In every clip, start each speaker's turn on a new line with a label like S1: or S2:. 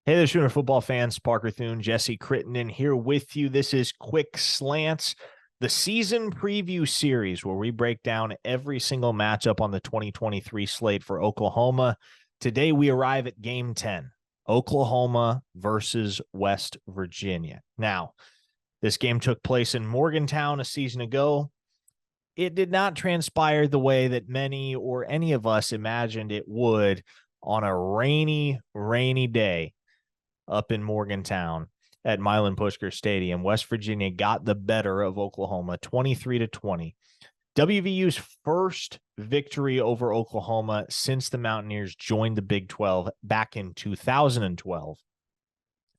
S1: Hey there, Sooner football fans. Parker Thune, Jesse Crittenden here with you. This is Quick Slants, the season preview series where we break down every single matchup on the 2023 slate for Oklahoma. Today we arrive at Game 10, Oklahoma versus West Virginia. Now, this game took place in Morgantown a season ago. It did not transpire the way that many or any of us imagined it would on a rainy day up in Morgantown at Milan Pushker Stadium. West Virginia got the better of Oklahoma 23-20. WVU's first victory over Oklahoma since the Mountaineers joined the Big 12 back in 2012.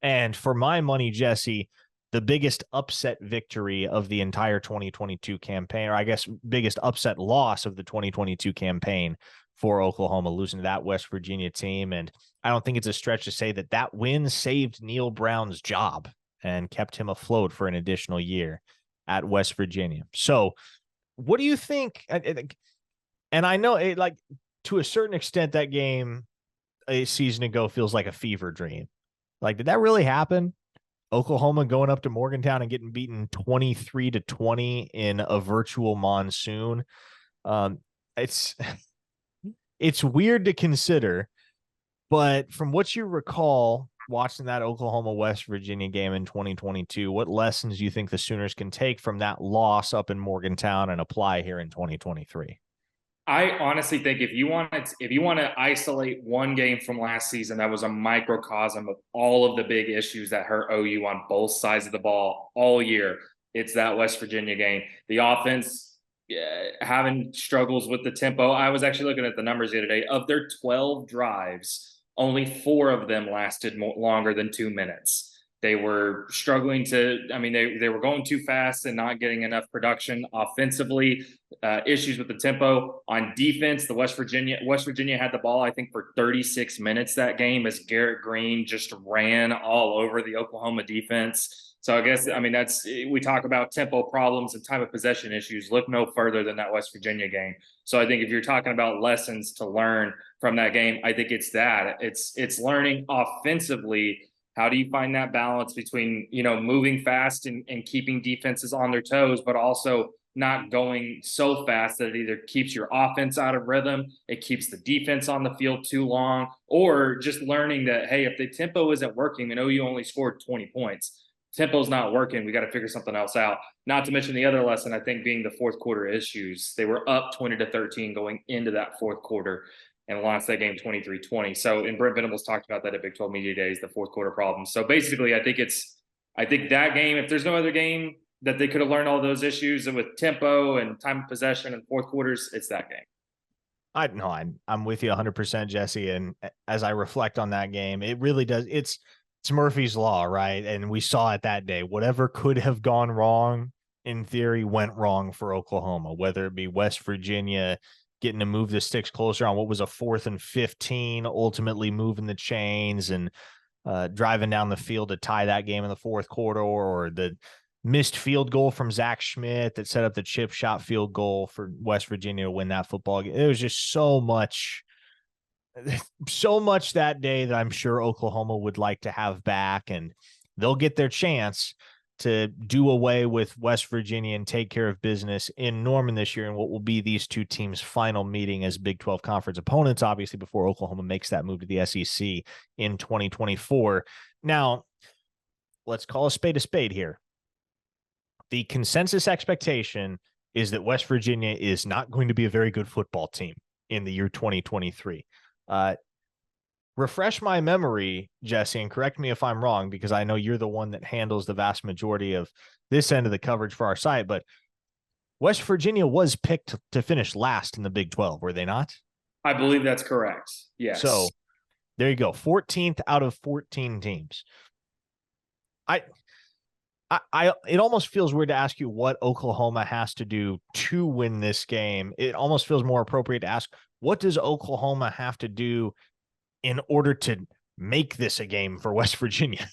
S1: And for my money, Jesse, the biggest upset victory of the entire 2022 campaign, or I guess biggest upset loss of the 2022 campaign for Oklahoma, losing to that West Virginia team. And I don't think it's a stretch to say that that win saved Neil Brown's job and kept him afloat for an additional year at West Virginia. So what do you think? And I know it, like, to a certain extent, that game a season ago feels like a fever dream. Like, did that really happen? Oklahoma going up to Morgantown and getting beaten 23-20 in a virtual monsoon. It's weird to consider, but from what you recall watching that Oklahoma West Virginia game in 2022, what lessons do you think the Sooners can take from that loss up in Morgantown and apply here in 2023?
S2: I honestly think if you want to isolate one game from last season that was a microcosm of all of the big issues that hurt OU on both sides of the ball all year, it's that West Virginia game. The offense having struggles with the tempo. I was actually looking at the numbers the other day. Of their 12 drives, only 4 of them lasted longer than 2 minutes. They were struggling they were going too fast and not getting enough production offensively, issues with the tempo. On defense, West Virginia had the ball, I think, for 36 minutes that game as Garrett Green just ran all over the Oklahoma defense. So I guess, we talk about tempo problems and time of possession issues. Look no further than that West Virginia game. So I think if you're talking about lessons to learn from that game, I think it's that. It's learning offensively. How do you find that balance between, moving fast and keeping defenses on their toes, but also not going so fast that it either keeps your offense out of rhythm, it keeps the defense on the field too long, or just learning that, hey, if the tempo isn't working, I know you only scored 20 points. Tempo's not working. We got to figure something else out. Not to mention the other lesson, I think, being the fourth quarter issues. They were up 20-13 going into that fourth quarter and lost that game 23-20. So, and Brent Venables talked about that at Big 12 Media Days, the fourth quarter problems. So basically, I think that game, if there's no other game that they could have learned all those issues and with tempo and time of possession and fourth quarters, it's that game.
S1: I'm with you 100%, Jesse. And as I reflect on that game, it really does. It's Murphy's Law, right? And we saw it that day. Whatever could have gone wrong, in theory, went wrong for Oklahoma, whether it be West Virginia getting to move the sticks closer on what was a 4th and 15, ultimately moving the chains and driving down the field to tie that game in the fourth quarter, or the missed field goal from Zach Schmidt that set up the chip shot field goal for West Virginia to win that football game. It was just so much that day that I'm sure Oklahoma would like to have back, and they'll get their chance to do away with West Virginia and take care of business in Norman this year in what will be these two teams' final meeting as Big 12 conference opponents, obviously, before Oklahoma makes that move to the SEC in 2024. Now, let's call a spade here. The consensus expectation is that West Virginia is not going to be a very good football team in the year 2023. Refresh my memory, Jesse, and correct me if I'm wrong, because I know you're the one that handles the vast majority of this end of the coverage for our site, but West Virginia was picked to finish last in the Big 12, were they not?
S2: I believe that's correct. Yes.
S1: So there you go. 14th out of 14 teams. It almost feels weird to ask you what Oklahoma has to do to win this game. It almost feels more appropriate to ask, what does Oklahoma have to do in order to make this a game for West Virginia?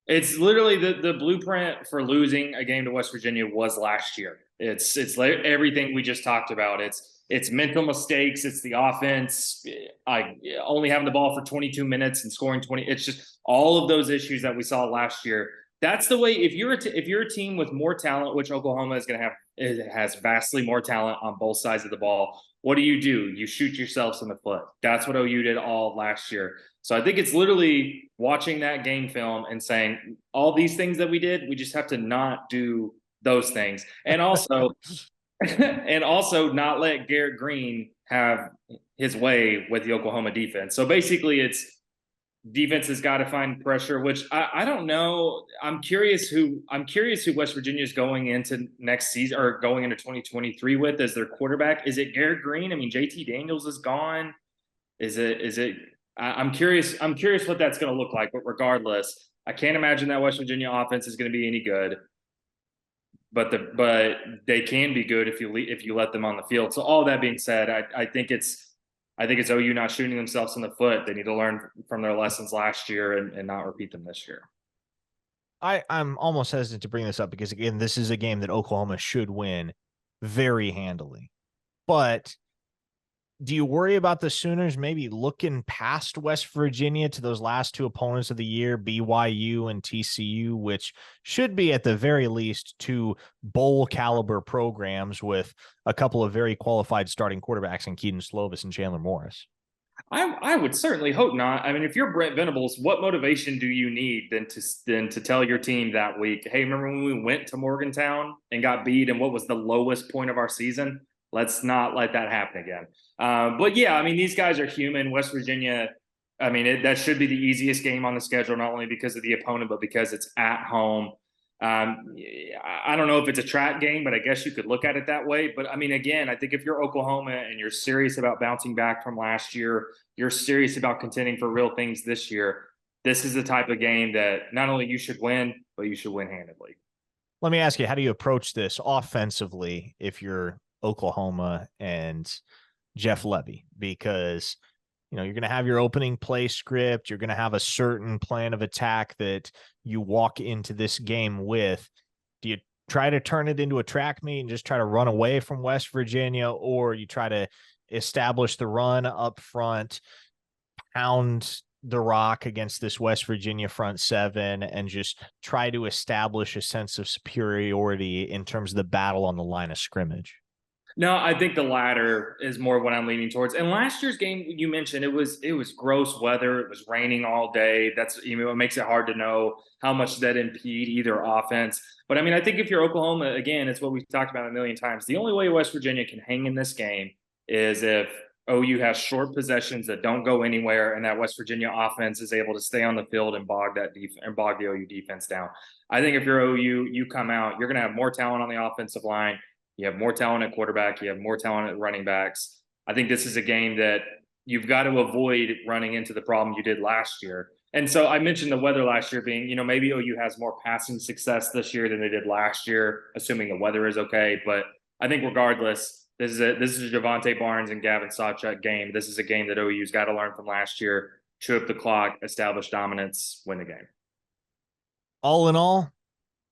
S2: It's literally the blueprint for losing a game to West Virginia was last year. It's like everything we just talked about. It's it's mental mistakes, it's the offense, I only having the ball for 22 minutes and scoring 20. It's just all of those issues that we saw last year. That's the way. If you're a team with more talent, which Oklahoma is going to have, it has vastly more talent on both sides of the ball. What do? You shoot yourselves in the foot. That's what OU did all last year. So I think it's literally watching that game film and saying all these things that we did, we just have to not do those things. And also, and also not let Garrett Green have his way with the Oklahoma defense. So basically, it's defense has got to find pressure, which I don't know. I'm curious who West Virginia is going into next season or going into 2023 with as their quarterback. Is it Garrett Green? I mean, JT Daniels is gone. Is it? I'm curious. I'm curious what that's going to look like. But regardless, I can't imagine that West Virginia offense is going to be any good. But they can be good if you let them on the field. So all that being said, I think it's OU not shooting themselves in the foot. They need to learn from their lessons last year and not repeat them this year.
S1: I'm almost hesitant to bring this up because, again, this is a game that Oklahoma should win very handily. But do you worry about the Sooners maybe looking past West Virginia to those last two opponents of the year, BYU and TCU, which should be at the very least two bowl caliber programs with a couple of very qualified starting quarterbacks in Keaton Slovis and Chandler Morris?
S2: I would certainly hope not. I mean, if you're Brent Venables, what motivation do you need than to tell your team that week, hey, remember when we went to Morgantown and got beat and what was the lowest point of our season? Let's not let that happen again. But yeah, I mean, these guys are human. West Virginia, I mean, that should be the easiest game on the schedule, not only because of the opponent, but because it's at home. I don't know if it's a track game, but I guess you could look at it that way. But I mean, again, I think if you're Oklahoma and you're serious about bouncing back from last year, you're serious about contending for real things this year, this is the type of game that not only you should win, but you should win handedly.
S1: Let me ask you, how do you approach this offensively if you're Oklahoma and Jeff Levy? Because, you know, you're going to have your opening play script. You're going to have a certain plan of attack that you walk into this game with. Do you try to turn it into a track meet and just try to run away from West Virginia, or you try to establish the run up front, pound the rock against this West Virginia front seven, and just try to establish a sense of superiority in terms of the battle on the line of scrimmage?
S2: No, I think the latter is more what I'm leaning towards. And last year's game, you mentioned it was gross weather. It was raining all day. That's, you know, it makes it hard to know how much that impede either offense. But I mean, I think if you're Oklahoma, again, it's what we've talked about a million times. The only way West Virginia can hang in this game is if OU has short possessions that don't go anywhere, and that West Virginia offense is able to stay on the field and bog the OU defense down. I think if you're OU, you come out, you're going to have more talent on the offensive line. You have more talent at quarterback. You have more talent at running backs. I think this is a game that you've got to avoid running into the problem you did last year. And so I mentioned the weather last year being, you know, maybe OU has more passing success this year than they did last year, assuming the weather is okay. But I think regardless, this is a Javante Barnes and Gavin Sawchuk game. This is a game that OU's got to learn from last year, chew up the clock, establish dominance, win the game.
S1: All in all,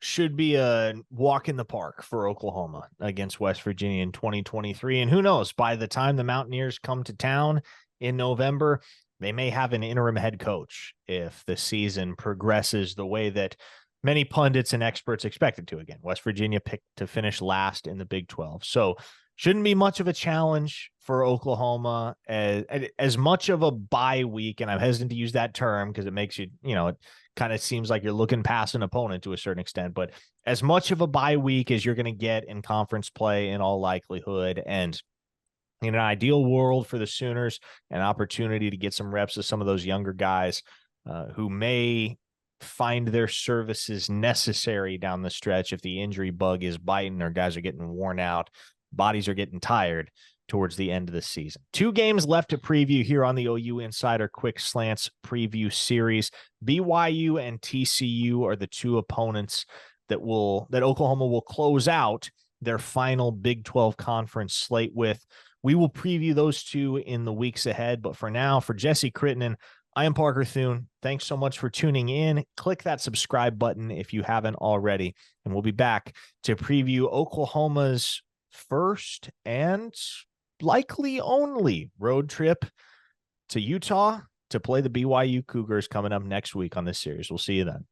S1: should be a walk in the park for Oklahoma against West Virginia in 2023. And who knows, by the time the Mountaineers come to town in November, they may have an interim head coach if the season progresses the way that many pundits and experts expected to. Again, West Virginia picked to finish last in the Big 12. So shouldn't be much of a challenge for Oklahoma, as much of a bye week. And I'm hesitant to use that term because it makes you, you know, it kind of seems like you're looking past an opponent to a certain extent, but as much of a bye week as you're going to get in conference play in all likelihood. And in an ideal world for the Sooners, an opportunity to get some reps of some of those younger guys who may find their services necessary down the stretch if the injury bug is biting or guys are getting worn out, bodies are getting tired towards the end of the season. 2 games left to preview here on the OU Insider Quick Slants preview series. BYU and TCU are the 2 opponents that Oklahoma will close out their final Big 12 conference slate with. We will preview those 2 in the weeks ahead, but for now, for Jesse Crittenden, I am Parker Thune. Thanks so much for tuning in. Click that subscribe button if you haven't already, and we'll be back to preview Oklahoma's first and likely only road trip to Utah to play the BYU Cougars coming up next week on this series. We'll see you then.